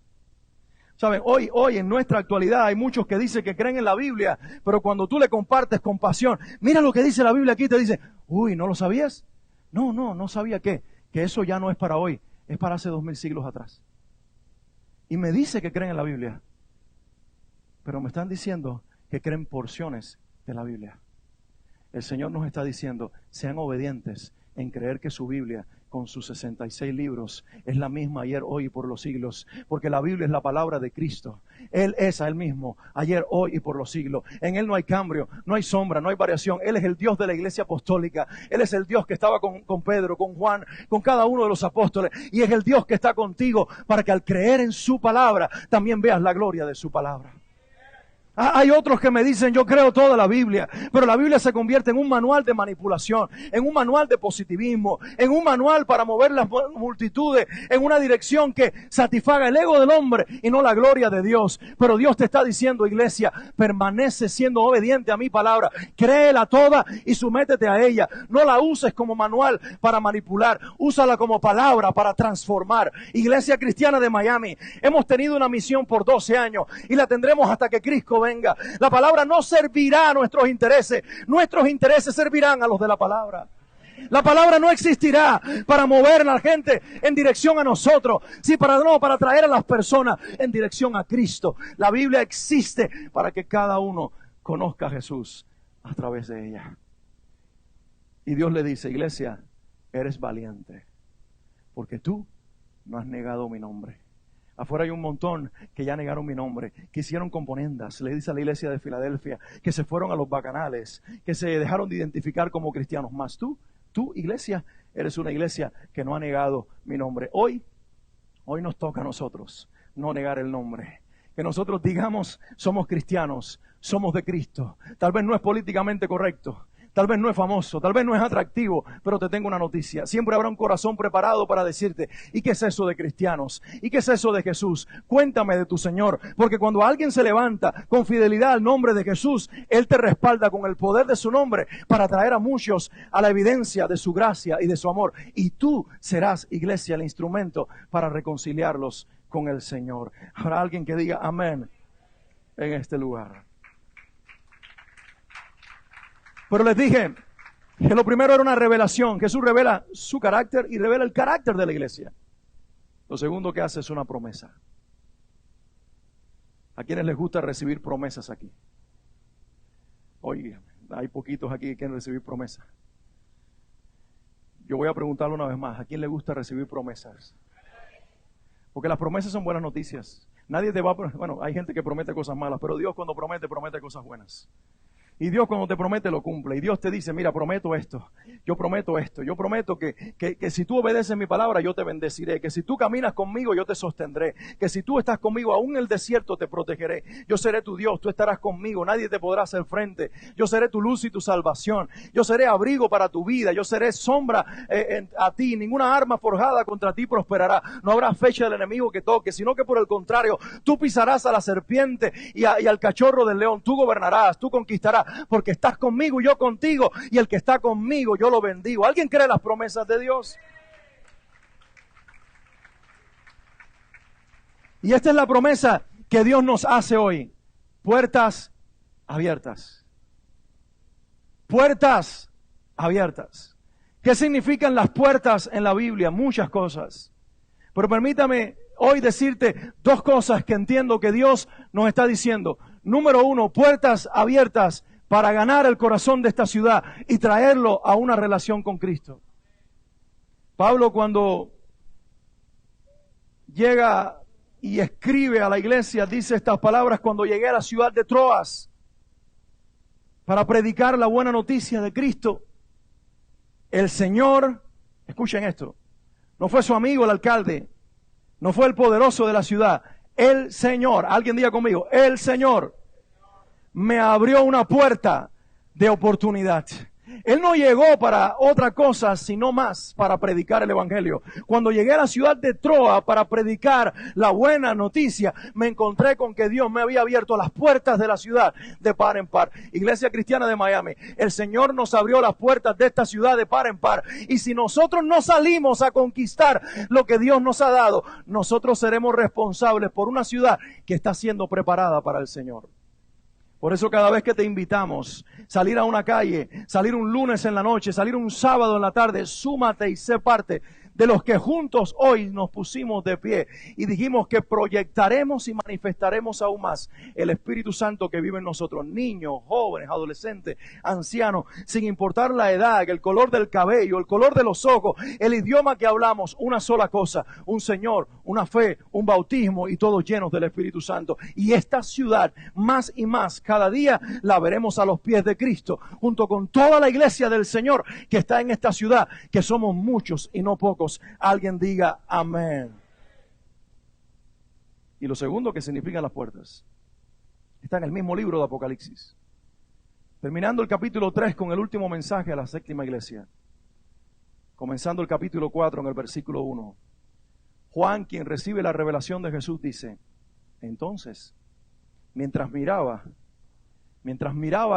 Saben, hoy en nuestra actualidad hay muchos que dicen que creen en la Biblia, pero cuando tú le compartes con pasión, mira lo que dice la Biblia aquí, te dice: uy, ¿no lo sabías? No sabía que eso ya no es para hoy, es para hace 2000 siglos atrás. Y me dice que creen en la Biblia, pero me están diciendo que creen porciones de la Biblia. El Señor nos está diciendo: sean obedientes en creer que su Biblia, con sus 66 libros, es la misma ayer, hoy y por los siglos, porque la Biblia es la palabra de Cristo. Él es el mismo ayer, hoy y por los siglos. En Él no hay cambio, no hay sombra, no hay variación. Él es el Dios de la iglesia apostólica. Él es el Dios que estaba con Pedro, con Juan, con cada uno de los apóstoles, y es el Dios que está contigo para que al creer en su palabra también veas la gloria de su palabra. Hay otros que me dicen: yo creo toda la Biblia, pero la Biblia se convierte en un manual de manipulación, en un manual de positivismo, en un manual para mover las multitudes en una dirección que satisfaga el ego del hombre y no la gloria de Dios. Pero Dios te está diciendo, iglesia: permanece siendo obediente a mi palabra, créela toda y sométete a ella. No la uses como manual para manipular, úsala como palabra para transformar. Iglesia Cristiana de Miami, hemos tenido una misión por 12 años y la tendremos hasta que Cristo venga. La palabra no servirá a nuestros intereses servirán a los de la palabra. La palabra no existirá para mover a la gente en dirección a nosotros, para traer a las personas en dirección a Cristo. La Biblia existe para que cada uno conozca a Jesús a través de ella. Y Dios le dice: iglesia, eres valiente, porque tú no has negado mi nombre. Afuera hay un montón que ya negaron mi nombre, que hicieron componendas, le dice a la iglesia de Filadelfia, que se fueron a los bacanales, que se dejaron de identificar como cristianos. Más tú, iglesia, eres una iglesia que no ha negado mi nombre. Hoy nos toca a nosotros no negar el nombre. que nosotros digamos somos cristianos, somos de Cristo. Tal vez no es políticamente correcto, tal vez no es famoso, tal vez no es atractivo, pero te tengo una noticia. Siempre habrá un corazón preparado para decirte, ¿y qué es eso de cristianos? ¿Y qué es eso de Jesús? Cuéntame de tu Señor, porque cuando alguien se levanta con fidelidad al nombre de Jesús, Él te respalda con el poder de su nombre para traer a muchos a la evidencia de su gracia y de su amor. Y tú serás, iglesia, el instrumento para reconciliarlos con el Señor. Habrá alguien que diga amén en este lugar. Pero les dije que lo primero era una revelación. Jesús revela su carácter y revela el carácter de la iglesia. Lo segundo que hace es una promesa. ¿A quienes les gusta recibir promesas aquí? Oye, hay poquitos aquí que quieren recibir promesas. Yo voy a preguntarle una vez más, ¿a quién le gusta recibir promesas? Porque las promesas son buenas noticias. Nadie te va a... Bueno, hay gente que promete cosas malas, pero Dios cuando promete, promete cosas buenas. Y Dios cuando te promete lo cumple. Y Dios te dice, mira, prometo esto, yo prometo esto, yo prometo que si tú obedeces mi palabra, yo te bendeciré, que si tú caminas conmigo, yo te sostendré, que si tú estás conmigo, aún en el desierto te protegeré. Yo seré tu Dios, tú estarás conmigo, nadie te podrá hacer frente. Yo seré tu luz y tu salvación. Yo seré abrigo para tu vida, yo seré sombra a ti. Ninguna arma forjada contra ti prosperará. No habrá fecha del enemigo que toque, sino que por el contrario, tú pisarás a la serpiente y al cachorro del león. Tú gobernarás, tú conquistarás, porque estás conmigo y yo contigo, y el que está conmigo yo lo bendigo. ¿Alguien cree las promesas de Dios? Y esta es la promesa que Dios nos hace hoy. Puertas abiertas. Puertas abiertas. ¿Qué significan las puertas en la Biblia? Muchas cosas. Pero permítame hoy decirte dos cosas que entiendo que Dios nos está diciendo. Número uno, puertas abiertas para ganar el corazón de esta ciudad y traerlo a una relación con Cristo. Pablo cuando llega y escribe a la iglesia, dice estas palabras: cuando llegué a la ciudad de Troas para predicar la buena noticia de Cristo, el Señor, escuchen esto, no fue su amigo el alcalde, no fue el poderoso de la ciudad, el Señor, alguien diga conmigo, el Señor me abrió una puerta de oportunidad. Él no llegó para otra cosa, sino más para predicar el evangelio. Cuando llegué a la ciudad de Troas para predicar la buena noticia, me encontré con que Dios me había abierto las puertas de la ciudad de par en par. Iglesia Cristiana de Miami, el Señor nos abrió las puertas de esta ciudad de par en par. Y si nosotros no salimos a conquistar lo que Dios nos ha dado, nosotros seremos responsables por una ciudad que está siendo preparada para el Señor. Por eso cada vez que te invitamos salir a una calle, salir un lunes en la noche, salir un sábado en la tarde, súmate y sé parte de los que juntos hoy nos pusimos de pie y dijimos que proyectaremos y manifestaremos aún más el Espíritu Santo que vive en nosotros, niños, jóvenes, adolescentes, ancianos, sin importar la edad, el color del cabello, el color de los ojos, el idioma que hablamos, una sola cosa, un Señor, una fe, un bautismo y todos llenos del Espíritu Santo. Y esta ciudad, más y más, cada día la veremos a los pies de Cristo, junto con toda la iglesia del Señor que está en esta ciudad, que somos muchos y no pocos. Alguien diga amén. Y lo segundo que significan las puertas está en el mismo libro de Apocalipsis. Terminando el capítulo 3 con el último mensaje a la séptima iglesia. Comenzando el capítulo 4 en el versículo 1. Juan, quien recibe la revelación de Jesús, dice: entonces, mientras miraba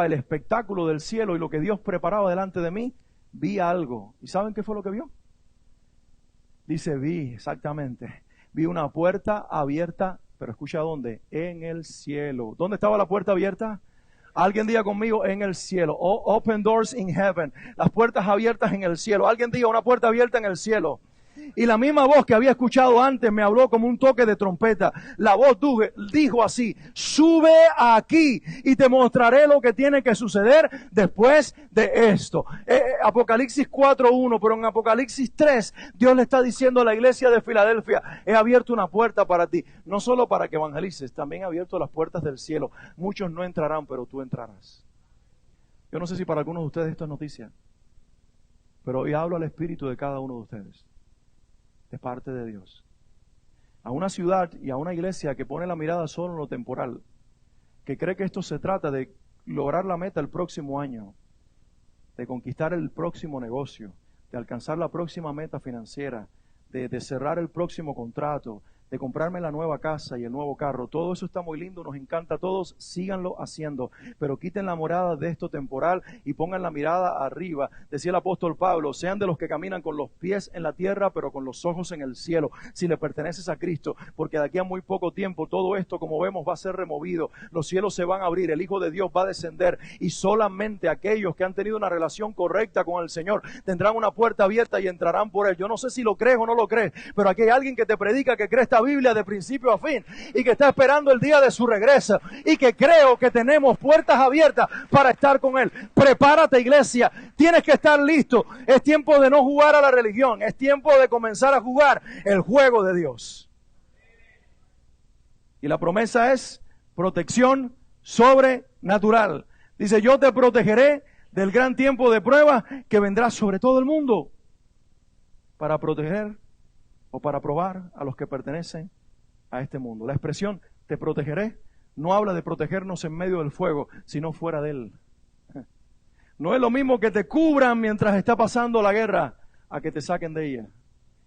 el espectáculo del cielo y lo que Dios preparaba delante de mí, vi algo. ¿Y saben qué fue lo que vio? Dice, vi una puerta abierta, pero escucha dónde, en el cielo. ¿Dónde estaba la puerta abierta? Alguien diga conmigo, en el cielo. Oh, open doors in heaven. Las puertas abiertas en el cielo. Alguien diga, una puerta abierta en el cielo. Y la misma voz que había escuchado antes me habló como un toque de trompeta. La voz dijo así: sube aquí y te mostraré lo que tiene que suceder después de esto. Apocalipsis 4:1, pero en Apocalipsis 3 Dios le está diciendo a la iglesia de Filadelfia: he abierto una puerta para ti, no solo para que evangelices, también he abierto las puertas del cielo. Muchos no entrarán, pero tú entrarás. Yo no sé si para algunos de ustedes esto es noticia, pero hoy hablo al espíritu de cada uno de ustedes. De parte de Dios. a una ciudad y a una iglesia que pone la mirada solo en lo temporal, que cree que esto se trata de lograr la meta el próximo año, de conquistar el próximo negocio, de alcanzar la próxima meta financiera, de cerrar el próximo contrato, de comprarme la nueva casa y el nuevo carro. Todo eso está muy lindo, nos encanta a todos, síganlo haciendo, pero quiten la morada de esto temporal y pongan la mirada arriba. Decía el apóstol Pablo, sean de los que caminan con los pies en la tierra, pero con los ojos en el cielo, si le perteneces a Cristo, porque de aquí a muy poco tiempo todo esto, como vemos, va a ser removido, los cielos se van a abrir, el Hijo de Dios va a descender, y solamente aquellos que han tenido una relación correcta con el Señor tendrán una puerta abierta y entrarán por él. Yo no sé si lo crees o no lo crees, pero aquí hay alguien que te predica que cree esta Biblia de principio a fin y que está esperando el día de su regreso, y que creo que tenemos puertas abiertas para estar con él. Prepárate, iglesia, tienes que estar listo. Es tiempo de no jugar a la religión, es tiempo de comenzar a jugar el juego de Dios. Y la promesa es protección sobrenatural. Dice, yo te protegeré del gran tiempo de prueba que vendrá sobre todo el mundo, para proteger o para probar a los que pertenecen a este mundo. La expresión te protegeré no habla de protegernos en medio del fuego, sino fuera de él. No es lo mismo que te cubran mientras está pasando la guerra a que te saquen de ella.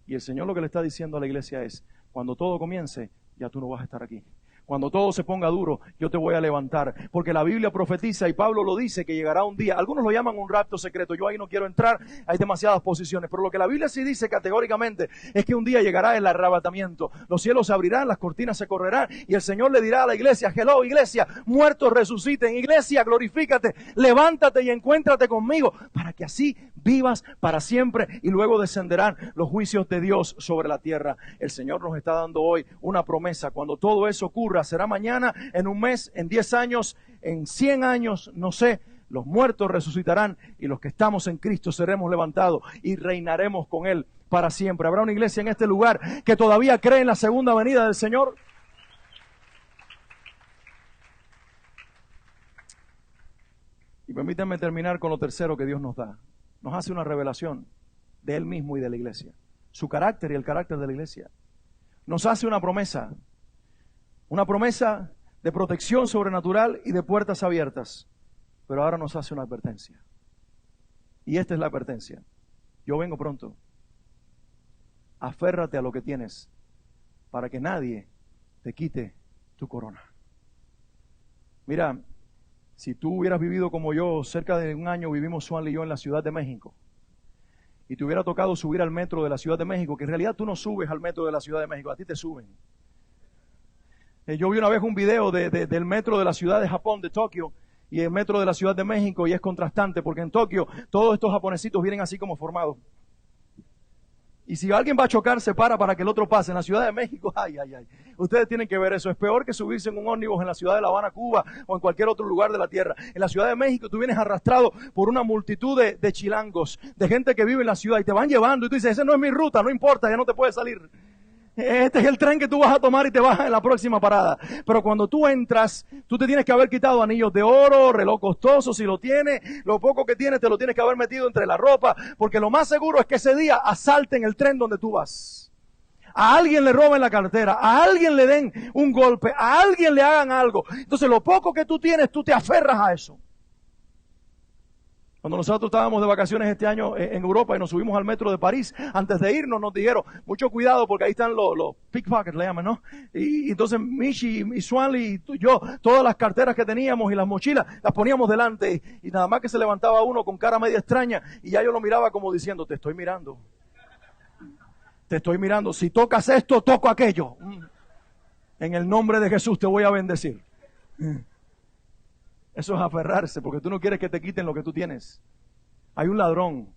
Y el Señor lo que le está diciendo a la iglesia es, cuando todo comience, ya tú no vas a estar aquí. Cuando todo se ponga duro, yo te voy a levantar. Porque la Biblia profetiza, y Pablo lo dice, que llegará un día. Algunos lo llaman un rapto secreto. Yo ahí no quiero entrar, hay demasiadas posiciones. Pero lo que la Biblia sí dice categóricamente es que un día llegará el arrebatamiento. Los cielos se abrirán, las cortinas se correrán, y el Señor le dirá a la iglesia, hello iglesia, muertos resuciten. Iglesia, glorifícate, levántate y encuéntrate conmigo, para que así vivas para siempre, y luego descenderán los juicios de Dios sobre la tierra. El Señor nos está dando hoy una promesa. Cuando todo eso ocurra, será mañana, en un mes, en 10 años, en 100 años, no sé. Los muertos resucitarán y los que estamos en Cristo seremos levantados y reinaremos con Él para siempre. ¿Habrá una iglesia en este lugar que todavía cree en la segunda venida del Señor? Y permítanme terminar con lo tercero que Dios nos da. Nos hace una revelación de Él mismo y de la iglesia. Su carácter y el carácter de la iglesia. Nos hace una promesa. Una promesa de protección sobrenatural y de puertas abiertas. Pero ahora nos hace una advertencia. Y esta es la advertencia. Yo vengo pronto. Aférrate a lo que tienes para que nadie te quite tu corona. Mira, si tú hubieras vivido como yo, cerca de un año vivimos Suan y yo en la Ciudad de México, y te hubiera tocado subir al metro de la Ciudad de México, que en realidad tú no subes al metro de la Ciudad de México, a ti te suben. Yo vi una vez un video del metro de la ciudad de Japón, de Tokio, y el metro de la Ciudad de México, y es contrastante, porque en Tokio todos estos japonesitos vienen así como formados. Y si alguien va a chocar, se para que el otro pase. En la Ciudad de México, ay. Ustedes tienen que ver eso. Es peor que subirse en un ómnibus en la ciudad de La Habana, Cuba, o en cualquier otro lugar de la tierra. En la Ciudad de México tú vienes arrastrado por una multitud de chilangos, de gente que vive en la ciudad, y te van llevando, y tú dices, esa no es mi ruta, no importa, ya no te puedes salir. Este es el tren que tú vas a tomar y te bajas en la próxima parada. Pero cuando tú entras, tú te tienes que haber quitado anillos de oro, reloj costoso si lo tienes, lo poco que tienes te lo tienes que haber metido entre la ropa, porque lo más seguro es que ese día asalten el tren donde tú vas. A alguien le roben la cartera, a alguien le den un golpe, a alguien le hagan algo. Entonces lo poco que tú tienes, tú te aferras a eso. Cuando nosotros estábamos de vacaciones este año en Europa y nos subimos al metro de París, antes de irnos nos dijeron, mucho cuidado porque ahí están los pickpockets, le llaman, ¿no? Y entonces Michi y Swanley y yo, todas las carteras que teníamos y las mochilas, las poníamos delante, y nada más que se levantaba uno con cara media extraña, y ya yo lo miraba como diciendo, te estoy mirando. Te estoy mirando. Si tocas esto, toco aquello. En el nombre de Jesús te voy a bendecir. Eso es aferrarse, porque tú no quieres que te quiten lo que tú tienes. Hay un ladrón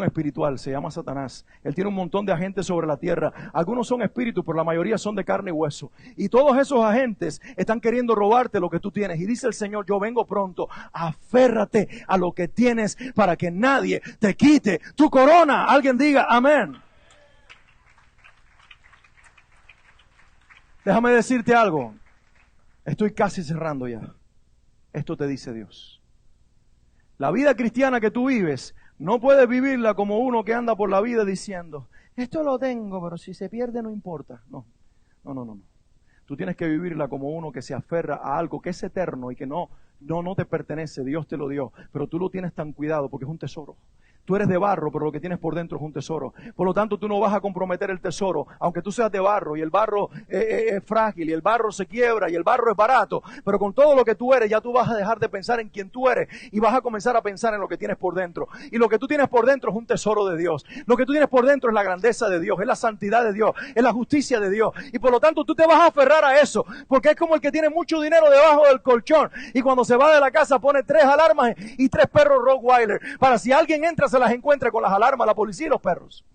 espiritual, se llama Satanás. Él tiene un montón de agentes sobre la tierra. Algunos son espíritus, pero la mayoría son de carne y hueso. Y todos esos agentes están queriendo robarte lo que tú tienes. Y dice el Señor, yo vengo pronto. Aférrate a lo que tienes para que nadie te quite tu corona. Alguien diga amén. Déjame decirte algo. Estoy casi cerrando ya. Esto te dice Dios. La vida cristiana que tú vives, no puedes vivirla como uno que anda por la vida diciendo, esto lo tengo, pero si se pierde no importa. No. Tú tienes que vivirla como uno que se aferra a algo que es eterno y que no te pertenece. Dios te lo dio, pero tú lo tienes tan cuidado porque es un tesoro. Tú eres de barro, pero lo que tienes por dentro es un tesoro. Por lo tanto, tú no vas a comprometer el tesoro, aunque tú seas de barro y el barro es frágil y el barro se quiebra y el barro es barato. Pero con todo lo que tú eres, ya tú vas a dejar de pensar en quién tú eres y vas a comenzar a pensar en lo que tienes por dentro. Y lo que tú tienes por dentro es un tesoro de Dios. Lo que tú tienes por dentro es la grandeza de Dios, es la santidad de Dios, es la justicia de Dios. Y por lo tanto, tú te vas a aferrar a eso, porque es como el que tiene mucho dinero debajo del colchón y cuando se va de la casa pone 3 alarmas y 3 perros Rottweiler para si alguien entra se las encuentra con las alarmas, la policía y los perros.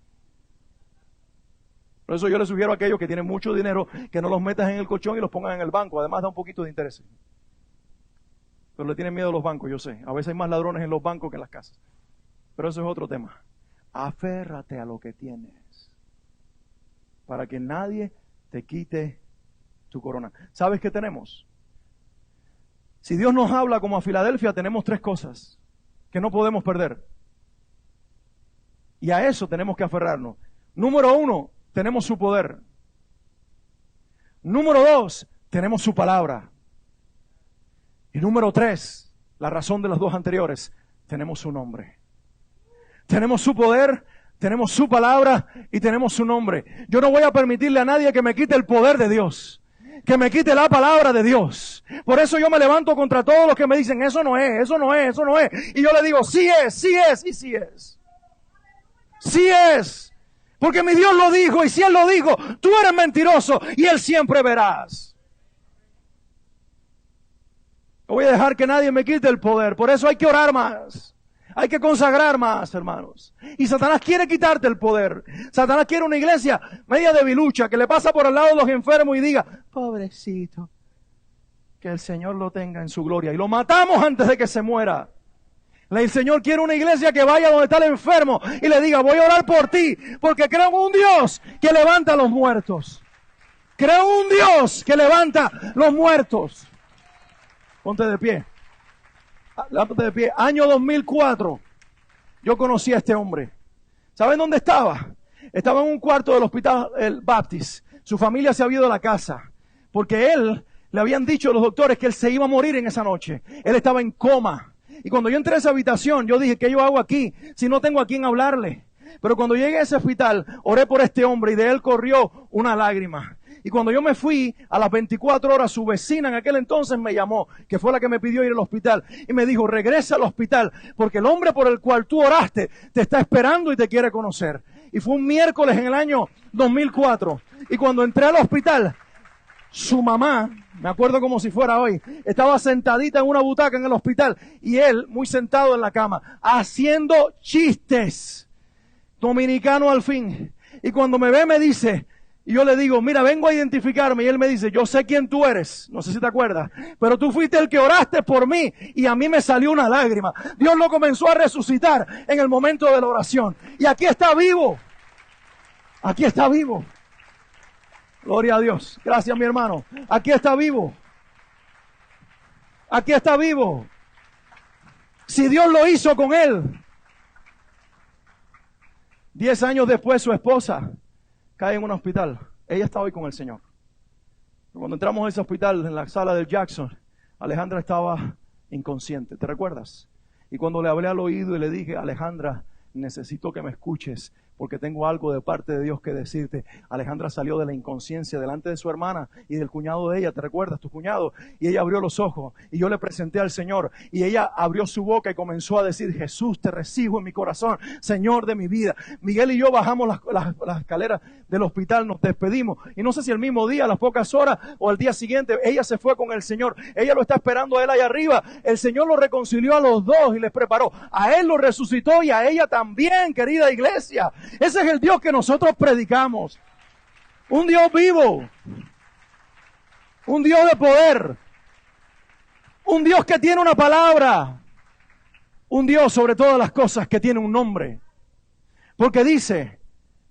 Por eso yo les sugiero a aquellos que tienen mucho dinero que no los metas en el colchón y los pongan en el banco. Además da un poquito de interés. Pero le tienen miedo a los bancos, yo sé. A veces hay más ladrones en los bancos que en las casas. Pero eso es otro tema. Aférrate a lo que tienes para que nadie te quite tu corona. ¿Sabes qué tenemos? Si Dios nos habla como a Filadelfia, tenemos 3 cosas que no podemos perder. Y a eso tenemos que aferrarnos. Número 1, tenemos su poder. Número 2, tenemos su palabra. Y número 3, la razón de las 2 anteriores, tenemos su nombre. Tenemos su poder, tenemos su palabra y tenemos su nombre. Yo no voy a permitirle a nadie que me quite el poder de Dios, que me quite la palabra de Dios. Por eso yo me levanto contra todos los que me dicen, eso no es, eso no es, eso no es. Y yo le digo, sí es y sí es. Sí es, porque mi Dios lo dijo y si Él lo dijo, tú eres mentiroso y Él siempre verás. No voy a dejar que nadie me quite el poder, por eso hay que orar más, hay que consagrar más, hermanos. Y Satanás quiere quitarte el poder. Satanás quiere una iglesia media debilucha que le pasa por al lado de los enfermos y diga, pobrecito, que el Señor lo tenga en su gloria. Y lo matamos antes de que se muera. El Señor quiere una iglesia que vaya donde está el enfermo y le diga, voy a orar por ti, porque creo en un Dios que levanta a los muertos. Creo en un Dios que levanta los muertos. Ponte de pie. Ponte de pie. Año 2004. Yo conocí a este hombre. ¿Saben dónde estaba? Estaba en un cuarto del hospital el Baptist. Su familia se había ido a la casa porque él, le habían dicho los doctores que él se iba a morir en esa noche. Él estaba en coma. Y cuando yo entré a esa habitación, yo dije, ¿qué yo hago aquí si no tengo a quién hablarle? Pero cuando llegué a ese hospital, oré por este hombre y de él corrió una lágrima. Y cuando yo me fui, a las 24 horas, su vecina en aquel entonces me llamó, que fue la que me pidió ir al hospital. Y me dijo, regresa al hospital, porque el hombre por el cual tú oraste te está esperando y te quiere conocer. Y fue un miércoles en el año 2004. Y cuando entré al hospital, su mamá, me acuerdo como si fuera hoy, estaba sentadita en una butaca en el hospital y él muy sentado en la cama, haciendo chistes. Dominicano al fin. Y cuando me ve me dice, y yo le digo, mira, vengo a identificarme. Y él me dice, yo sé quién tú eres, no sé si te acuerdas, pero tú fuiste el que oraste por mí y a mí me salió una lágrima. Dios lo comenzó a resucitar en el momento de la oración. Y aquí está vivo. Aquí está vivo. Gloria a Dios. Gracias, mi hermano. Aquí está vivo. Aquí está vivo. Si Dios lo hizo con él. 10 años después su esposa cae en un hospital. Ella está hoy con el Señor. Cuando entramos a ese hospital, en la sala del Jackson, Alejandra estaba inconsciente. ¿Te recuerdas? Y cuando le hablé al oído y le dije, Alejandra, necesito que me escuches porque tengo algo de parte de Dios que decirte. Alejandra salió de la inconsciencia delante de su hermana y del cuñado de ella, ¿te recuerdas? Tu cuñado. Y ella abrió los ojos y yo le presenté al Señor y ella abrió su boca y comenzó a decir, Jesús, te recibo en mi corazón, Señor de mi vida. Miguel y yo bajamos las escaleras del hospital, nos despedimos y no sé si el mismo día, a las pocas horas o al día siguiente, ella se fue con el Señor. Ella lo está esperando a él allá arriba. El Señor lo reconcilió a los dos y les preparó. A él lo resucitó y a ella también, querida iglesia. Ese es el Dios que nosotros predicamos. Un Dios vivo. Un Dios de poder. Un Dios que tiene una palabra. Un Dios sobre todas las cosas que tiene un nombre. Porque dice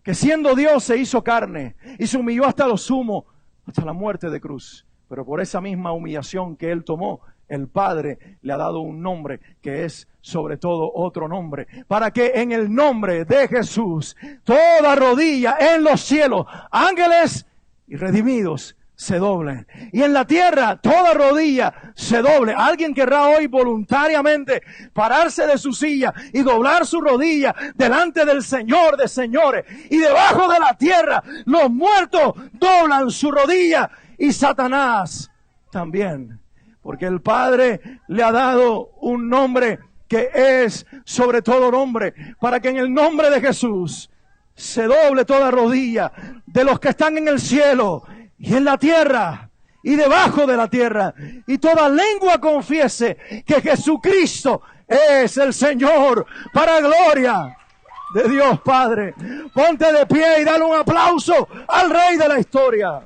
que siendo Dios se hizo carne y se humilló hasta lo sumo, hasta la muerte de cruz. Pero por esa misma humillación que Él tomó el Padre le ha dado un nombre que es sobre todo otro nombre, para que en el nombre de Jesús toda rodilla en los cielos, ángeles y redimidos, se doblen. Y en la tierra toda rodilla se doble. Alguien querrá hoy voluntariamente pararse de su silla y doblar su rodilla delante del Señor de señores. Y debajo de la tierra los muertos doblan su rodilla y Satanás también. Porque el Padre le ha dado un nombre que es sobre todo nombre, para que en el nombre de Jesús se doble toda rodilla de los que están en el cielo y en la tierra y debajo de la tierra, y toda lengua confiese que Jesucristo es el Señor, para gloria de Dios Padre. Ponte de pie y dale un aplauso al Rey de la historia.